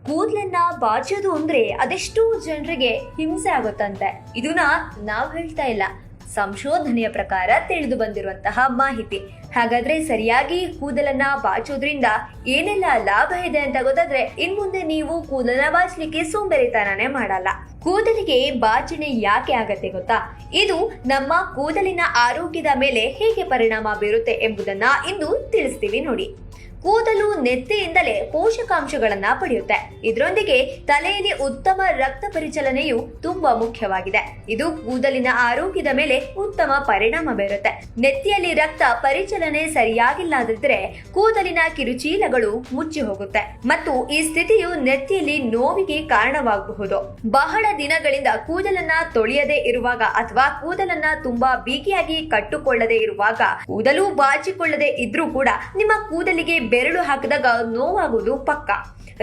ಕೂದಲನ್ನ ಬಾಚೋದು ಅಂದ್ರೆ ಅದೆಷ್ಟೋ ಜನರಿಗೆ ಹಿಂಸೆ ಆಗುತ್ತಂತೆ. ಇದನ್ನ ನಾವ್ ಹೇಳ್ತಾ ಇಲ್ಲ, ಸಂಶೋಧನೆಯ ಪ್ರಕಾರ ತಿಳಿದು ಬಂದಿರುವಂತಹ ಮಾಹಿತಿ. ಹಾಗಾದ್ರೆ ಸರಿಯಾಗಿ ಕೂದಲನ್ನ ಬಾಚೋದ್ರಿಂದ ಏನೆಲ್ಲ ಲಾಭ ಇದೆ ಅಂತ ಗೊತ್ತಾದ್ರೆ ಇನ್ಮುಂದೆ ನೀವು ಕೂದಲನ್ನ ಬಾಚಲಿಕ್ಕೆ ಸೋಂಬೇರಿತನನೇ ಮಾಡಲ್ಲ. ಕೂದಲಿಗೆ ಬಾಚಣೆ ಯಾಕೆ ಆಗತ್ತೆ ಗೊತ್ತಾ? ಇದು ನಮ್ಮ ಕೂದಲಿನ ಆರೋಗ್ಯದ ಮೇಲೆ ಹೇಗೆ ಪರಿಣಾಮ ಬೀರುತ್ತೆ ಎಂಬುದನ್ನ ಇಂದು ತಿಳಿಸ್ತೀವಿ ನೋಡಿ. ಕೂದಲು ನೆತ್ತಿಯಿಂದಲೇ ಪೋಷಕಾಂಶಗಳನ್ನ ಪಡೆಯುತ್ತೆ. ಇದರೊಂದಿಗೆ ತಲೆಯಲ್ಲಿ ಉತ್ತಮ ರಕ್ತ ಪರಿಚಲನೆಯು ತುಂಬಾ ಮುಖ್ಯವಾಗಿದೆ. ಇದು ಕೂದಲಿನ ಆರೋಗ್ಯದ ಮೇಲೆ ಉತ್ತಮ ಪರಿಣಾಮ ಬೀರುತ್ತೆ. ನೆತ್ತಿಯಲ್ಲಿ ರಕ್ತ ಪರಿಚಲನೆ ಸರಿಯಾಗಿಲ್ಲದಿದ್ರೆ ಕೂದಲಿನ ಕಿರುಚೀಲಗಳು ಮುಚ್ಚಿ ಹೋಗುತ್ತೆ ಮತ್ತು ಈ ಸ್ಥಿತಿಯು ನೆತ್ತಿಯಲ್ಲಿ ನೋವಿಗೆ ಕಾರಣವಾಗಬಹುದು. ಬಹಳ ದಿನಗಳಿಂದ ಕೂದಲನ್ನ ತೊಳೆಯದೇ ಇರುವಾಗ ಅಥವಾ ಕೂದಲನ್ನ ತುಂಬಾ ಬಿಗಿಯಾಗಿ ಕಟ್ಟುಕೊಳ್ಳದೆ ಇರುವಾಗ, ಕೂದಲು ಬಾಚಿಕೊಳ್ಳದೆ ಇದ್ರೂ ಕೂಡ ನಿಮ್ಮ ಕೂದಲಿಗೆ ಬೆರಳು ಹಾಕಿದಾಗ ನೋವಾಗುವುದು ಪಕ್ಕ.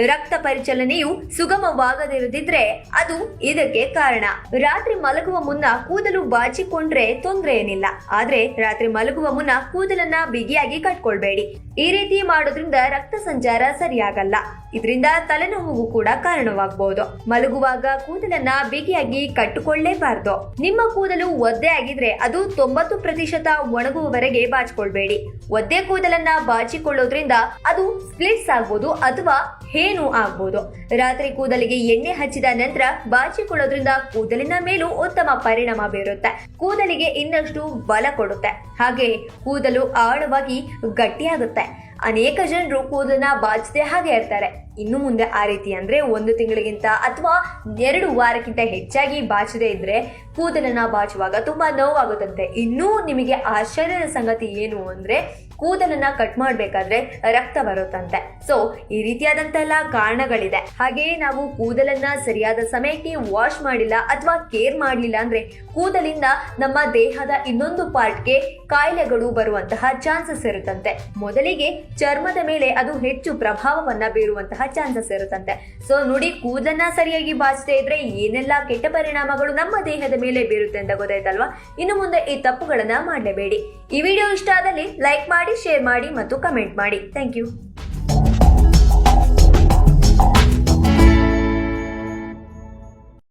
ರಕ್ತ ಪರಿಚಲನೆಯು ಸುಗಮವಾಗದಿರದಿದ್ರೆ ಅದು ಇದಕ್ಕೆ ಕಾರಣ. ರಾತ್ರಿ ಮಲಗುವ ಮುನ್ನ ಕೂದಲು ಬಾಚಿಕೊಂಡ್ರೆ ತೊಂದರೆ ಏನಿಲ್ಲ, ಆದ್ರೆ ರಾತ್ರಿ ಮಲಗುವ ಮುನ್ನ ಕೂದಲನ್ನ ಬಿಗಿಯಾಗಿ ಕಟ್ಕೊಳ್ಬೇಡಿ. ಈ ರೀತಿ ಮಾಡೋದ್ರಿಂದ ರಕ್ತ ಸಂಚಾರ ಸರಿಯಾಗಲ್ಲ. ಇದರಿಂದ ತಲೆನೋವು ಕೂಡ ಕಾರಣವಾಗಬಹುದು. ಮಲಗುವಾಗ ಕೂದಲನ್ನ ಬಿಗಿಯಾಗಿ ಕಟ್ಟಿಕೊಳ್ಳಲೇಬಾರದು. ನಿಮ್ಮ ಕೂದಲು ಒದ್ದೆ ಆಗಿದ್ರೆ ಅದು 90% ಒಣಗುವವರೆಗೆ ಬಾಚಿಕೊಳ್ಬೇಡಿ. ಒದ್ದೆ ಕೂದಲನ್ನ ಬಾಚಿಕೊಳ್ಳೋದ್ರಿಂದ ಅದು ಸ್ಪ್ಲಿಟ್ಸ್ ಆಗ್ಬೋದು ಅಥವಾ ಹೇನು ಆಗ್ಬೋದು. ರಾತ್ರಿ ಕೂದಲಿಗೆ ಎಣ್ಣೆ ಹಚ್ಚಿದ ನಂತರ ಬಾಚಿಕೊಳ್ಳೋದ್ರಿಂದ ಕೂದಲಿನ ಮೇಲೂ ಉತ್ತಮ ಪರಿಣಾಮ ಬೀರುತ್ತೆ. ಕೂದಲಿಗೆ ಇನ್ನಷ್ಟು ಬಲ ಕೊಡುತ್ತೆ, ಹಾಗೆ ಕೂದಲು ಆಳವಾಗಿ ಗಟ್ಟಿಯಾಗುತ್ತೆ. ಅನೇಕ ಜನರು ಕೂದಲನ್ನ ಬಾಚದೆ ಹಾಗೆ ಇರ್ತಾರೆ. ಇನ್ನು ಮುಂದೆ ಆ ರೀತಿ ಅಂದ್ರೆ 1 ತಿಂಗಳಿಗಿಂತ ಅಥವಾ 2 ವಾರಕ್ಕಿಂತ ಹೆಚ್ಚಾಗಿ ಬಾಚದೆ ಇದ್ರೆ ಕೂದಲನ್ನ ಬಾಚುವಾಗ ತುಂಬಾ ನೋವಾಗುತ್ತಂತೆ. ಇನ್ನೂ ನಿಮಗೆ ಆಶ್ಚರ್ಯದ ಸಂಗತಿ ಏನು ಅಂದ್ರೆ ಕೂದಲನ್ನ ಕಟ್ ಮಾಡ್ಬೇಕಾದ್ರೆ ರಕ್ತ ಬರುತ್ತಂತೆ. ಸೊ ಈ ರೀತಿಯಾದಂತೆಲ್ಲ ಕಾರಣಗಳಿದೆ. ಹಾಗೆಯೇ ನಾವು ಕೂದಲನ್ನ ಸರಿಯಾದ ಸಮಯಕ್ಕೆ ವಾಶ್ ಮಾಡಿಲ್ಲ ಅಥವಾ ಕೇರ್ ಮಾಡಲಿಲ್ಲ ಅಂದ್ರೆ ಕೂದಲಿಂದ ನಮ್ಮ ದೇಹದ ಇನ್ನೊಂದು ಪಾರ್ಟ್ಗೆ ಕಾಯಿಲೆಗಳು ಬರುವಂತಹ ಚಾನ್ಸಸ್ ಇರುತ್ತಂತೆ. ಮೊದಲಿಗೆ ಚರ್ಮದ ಮೇಲೆ ಅದು ಹೆಚ್ಚು ಪ್ರಭಾವವನ್ನ ಬೀರುವಂತಹ ಚಾನ್ಸಸ್ ಇರುತ್ತಂತೆ. ಸೊ ನೋಡಿ, ಕೂದಲನ್ನ ಸರಿಯಾಗಿ ಬಾಚದೆ ಇದ್ರೆ ಏನೆಲ್ಲ ಕೆಟ್ಟ ಪರಿಣಾಮಗಳು ನಮ್ಮ ದೇಹದ ಮೇಲೆ ಬೀರುತ್ತೆ ಅಂತ ಗೊತ್ತಾಯ್ತಲ್ವಾ? ಇನ್ನು ಮುಂದೆ ಈ ತಪ್ಪುಗಳನ್ನ ಮಾಡಲೇಬೇಡಿ. ಈ ವಿಡಿಯೋ ಇಷ್ಟ ಆದಲ್ಲಿ ಲೈಕ್ ಮಾಡಿ, ಶೇರ್ ಮಾಡಿ ಮತ್ತು ಕಮೆಂಟ್ ಮಾಡಿ. Thank you.